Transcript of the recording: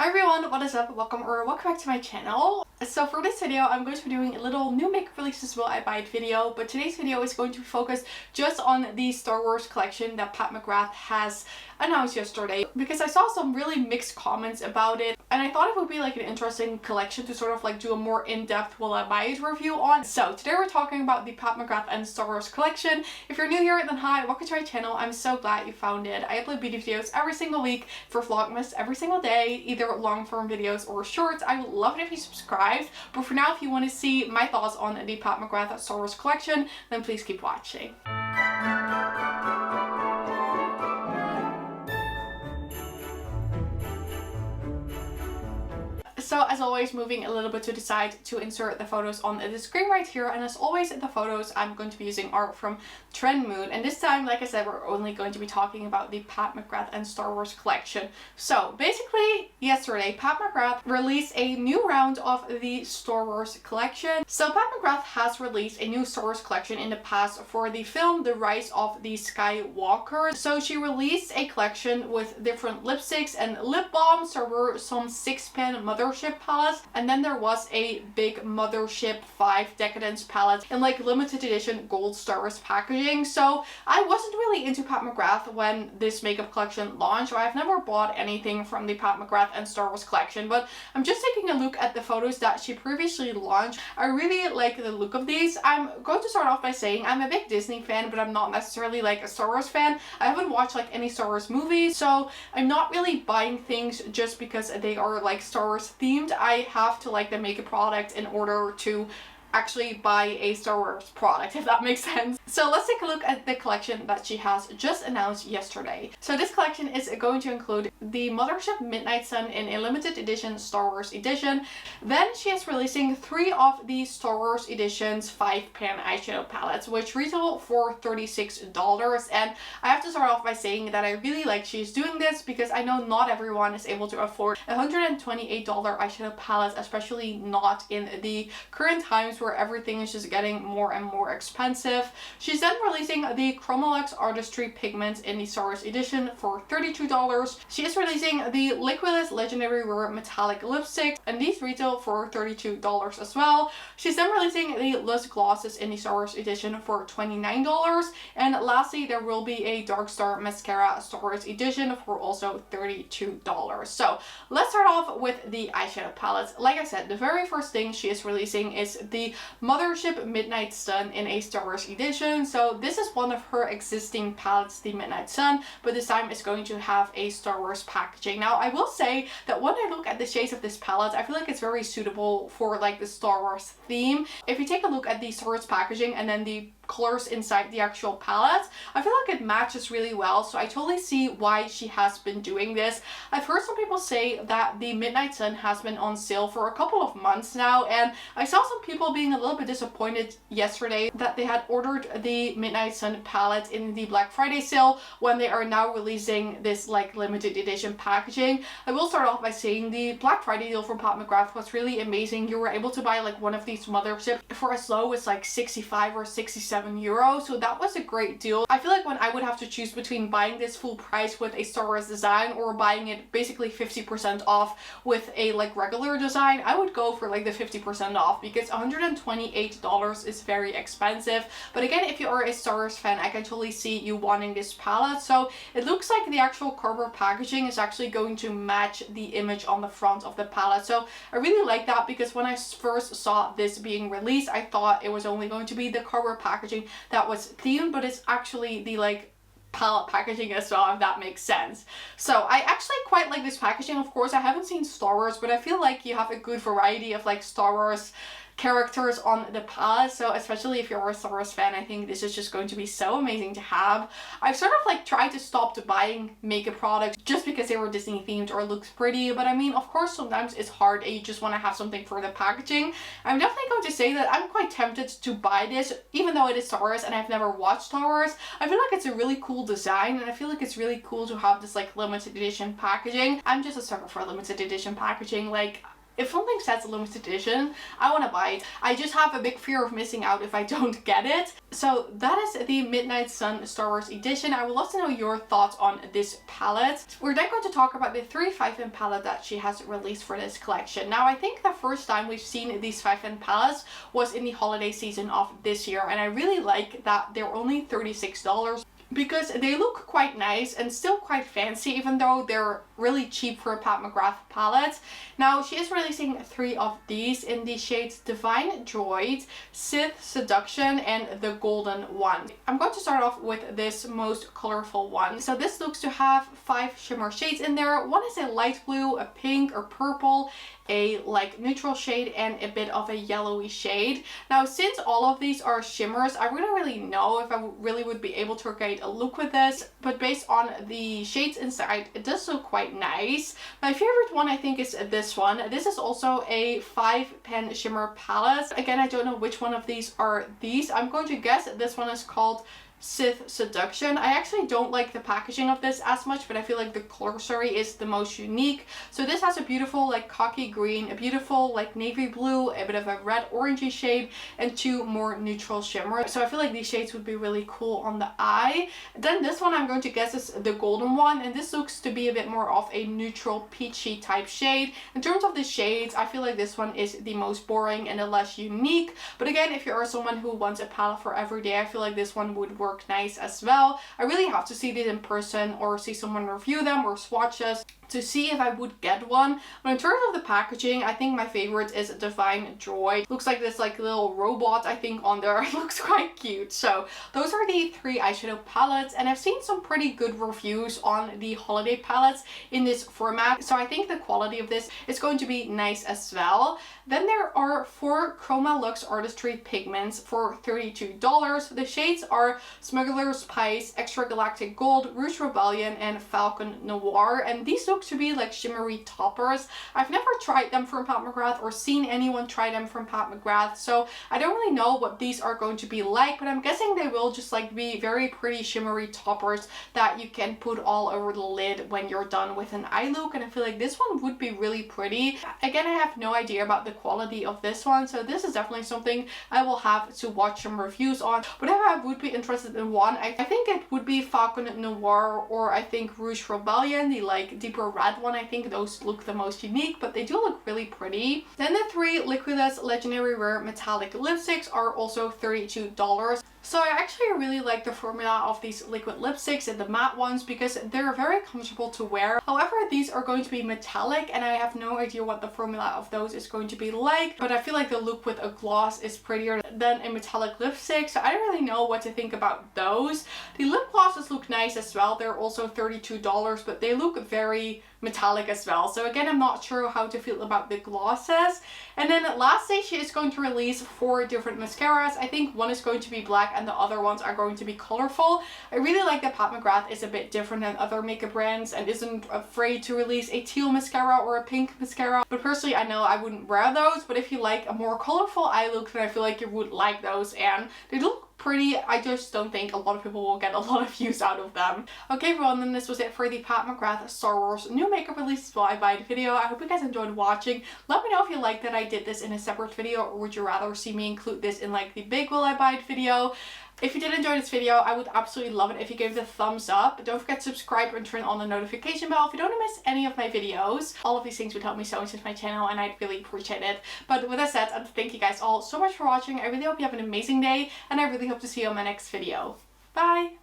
Hi everyone, what is up? Welcome back to my channel. So for this video, I'm going to be doing a little new makeup releases will I buy it video, but today's video is going to focus just on the Star Wars collection that Pat McGrath has announced yesterday, because I saw some really mixed comments about it and I thought it would be like an interesting collection to sort of like do a more in-depth will I buy it review on. So today we're talking about the Pat McGrath and Star Wars collection. If you're new here, then hi, welcome to my channel. I'm so glad you found it. I upload beauty videos every single week for Vlogmas every single day, either long form videos or shorts. I would love it if you subscribed, but for now, if you want to see my thoughts on the Pat McGrath Star Wars collection, then please keep watching. So as always, moving a little bit to the side to insert the photos on the screen right here, and as always the photos I'm going to be using are from Trend Mood, and this time, like I said, we're only going to be talking about the Pat McGrath and Star Wars collection. So basically yesterday Pat McGrath released a new round of the Star Wars collection. So Pat McGrath has released a new Star Wars collection in the past for the film The Rise of the Skywalker. So she released a collection with different lipsticks and lip balms. There were some 6-pan Mothership palettes, and then there was a big Mothership 5 Decadence palette in like limited edition gold Star Wars packaging. So I wasn't really into Pat McGrath when this makeup collection launched, or I've never bought anything from the Pat McGrath and Star Wars collection, but I'm just taking a look at the photos that she previously launched. I really like the look of these. I'm going to start off by saying I'm a big Disney fan, but I'm not necessarily like a Star Wars fan. I haven't watched like any Star Wars movies, so I'm not really buying things just because they are like Star Wars themed. I have to like the makeup product in order to actually buy a Star Wars product, if that makes sense. So let's take a look at the collection that she has just announced yesterday. So this collection is going to include the Mothership Midnight Sun in a limited edition Star Wars edition. Then she is releasing 3 of the Star Wars edition's 5-pan eyeshadow palettes, which retail for $36. And I have to start off by saying that I really like she's doing this, because I know not everyone is able to afford a $128 eyeshadow palette, especially not in the current times where everything is just getting more and more expensive. She's then releasing the Chroma Artistry Pigments in the Star Wars edition for $32. She is releasing the Liquilust Legendary Rare Metallic Lipsticks, and these retail for $32 as well. She's then releasing the Lust Glosses in the Star Wars edition for $29. And lastly, there will be a Dark Star Mascara Star Wars edition for also $32. So let's start off with the eyeshadow palettes. Like I said, the very first thing she is releasing is the Mothership Midnight Sun in a Star Wars edition. So this is one of her existing palettes, the Midnight Sun, but this time it's going to have a Star Wars packaging. Now I will say that when I look at the shades of this palette, I feel like it's very suitable for like the Star Wars theme. If you take a look at the Star Wars packaging and then the colors inside the actual palette, I feel like it matches really well, so I totally see why she has been doing this. I've heard some people say that the Midnight Sun has been on sale for a couple of months now, and I saw some people being a little bit disappointed yesterday that they had ordered the Midnight Sun palette in the Black Friday sale when they are now releasing this like limited edition packaging. I will start off by saying the Black Friday deal from Pat McGrath was really amazing. You were able to buy like one of these Mothership for as low as like 65 or 67 €, so that was a great deal. I feel like when I would have to choose between buying this full price with a Star Wars design or buying it basically 50% off with a like regular design, I would go for like the 50% off, because $128 is very expensive. But again, if you are a Star Wars fan, I can totally see you wanting this palette. So it looks like the actual cardboard packaging is actually going to match the image on the front of the palette. So I really like that, because when I first saw this being released, I thought it was only going to be the cardboard packaging that was themed, but it's actually the like palette packaging as well, if that makes sense. So I actually quite like this packaging. Of course, I haven't seen Star Wars, but I feel like you have a good variety of like Star Wars characters on the palette, so especially if you're a Star Wars fan, I think this is just going to be so amazing to have. I've sort of like tried to stop buying makeup products just because they were Disney themed or looks pretty, but I mean, of course, sometimes it's hard and you just want to have something for the packaging. I'm definitely going to say that I'm quite tempted to buy this, even though it is Star Wars and I've never watched Star Wars. I feel like it's a really cool design, and I feel like it's really cool to have this like limited edition packaging. I'm just a sucker for limited edition packaging. Like, if something says limited edition, I want to buy it. I just have a big fear of missing out if I don't get it. So that is the Midnight Sun Star Wars edition. I would love to know your thoughts on this palette. We're then going to talk about the 3 5-in palette that she has released for this collection. Now, I think the first time we've seen these 5-in palettes was in the holiday season of this year, and I really like that they're only $36 because they look quite nice and still quite fancy, even though they're really cheap for a Pat McGrath palette. Now, she is releasing 3 of these in the shades Divine Droid, Sith Seduction, and the Golden One. I'm going to start off with this most colorful one. So this looks to have 5 shimmer shades in there. One is a light blue, a pink or purple, a like neutral shade, and a bit of a yellowy shade. Now, since all of these are shimmers, I wouldn't really know if I really would be able to create a look with this, but based on the shades inside, it does look quite nice. My favorite one, I think, is this one. This is also a 5-pan shimmer palette. Again, I don't know which one of these are these. I'm going to guess this one is called Sith Seduction. I actually don't like the packaging of this as much, but I feel like the color story is the most unique. So this has a beautiful like cocky green, a beautiful like navy blue, a bit of a red orangey shade, and 2 more neutral shimmers. So I feel like these shades would be really cool on the eye. Then this one I'm going to guess is the Golden One, and this looks to be a bit more of a neutral peachy type shade. In terms of the shades, I feel like this one is the most boring and the less unique. But again, if you are someone who wants a palette for every day, I feel like this one would work nice as well. I really have to see these in person or see someone review them or swatches to see if I would get one. But in terms of the packaging, I think my favorite is Divine Droid. Looks like this like little robot, I think, on there. It looks quite cute. So those are the 3 eyeshadow palettes, and I've seen some pretty good reviews on the holiday palettes in this format, so I think the quality of this is going to be nice as well. Then there are 4 Chroma Luxe Artistry pigments for $32. The shades are Smuggler's Spice, Extra Galactic Gold, Rouge Rebellion, and Falcon Noir, and these look to be like shimmery toppers. I've never tried them from Pat McGrath or seen anyone try them from Pat McGrath, so I don't really know what these are going to be like, but I'm guessing they will just like be very pretty shimmery toppers that you can put all over the lid when you're done with an eye look, and I feel like this one would be really pretty. Again, I have no idea about the quality of this one, so this is definitely something I will have to watch some reviews on. But if I would be interested in one, I think it would be Falcon Noir, or I think Rouge Rebellion, the like deeper red one. I think those look the most unique, but they do look really pretty. Then the 3 Liquilust Legendary Rare Metallic Lipsticks are also $32. So I actually really like the formula of these liquid lipsticks and the matte ones because they're very comfortable to wear. However, these are going to be metallic, and I have no idea what the formula of those is going to be like, but I feel like the look with a gloss is prettier than a metallic lipstick, so I don't really know what to think about those. The lip glosses look nice as well. They're also $32, but they look very metallic as well. So again, I'm not sure how to feel about the glosses. And then lastly, she is going to release 4 different mascaras. I think one is going to be black and the other ones are going to be colorful. I really like that Pat McGrath is a bit different than other makeup brands and isn't afraid to release a teal mascara or a pink mascara. But personally, I know I wouldn't wear those, but if you like a more colorful eye look, then I feel like you would like those, and they look pretty. I just don't think a lot of people will get a lot of use out of them. Okay everyone, then this was it for the Pat McGrath Star Wars new makeup release Will I Buy It video. I hope you guys enjoyed watching. Let me know if you like that I did this in a separate video, or would you rather see me include this in like the big Will I Buy It video. If you did enjoy this video, I would absolutely love it if you gave it a thumbs up. Don't forget to subscribe and turn on the notification bell if you don't want to miss any of my videos. All of these things would help me so much with my channel, and I'd really appreciate it. But with that said, thank you guys all so much for watching. I really hope you have an amazing day, and I really hope to see you on my next video. Bye!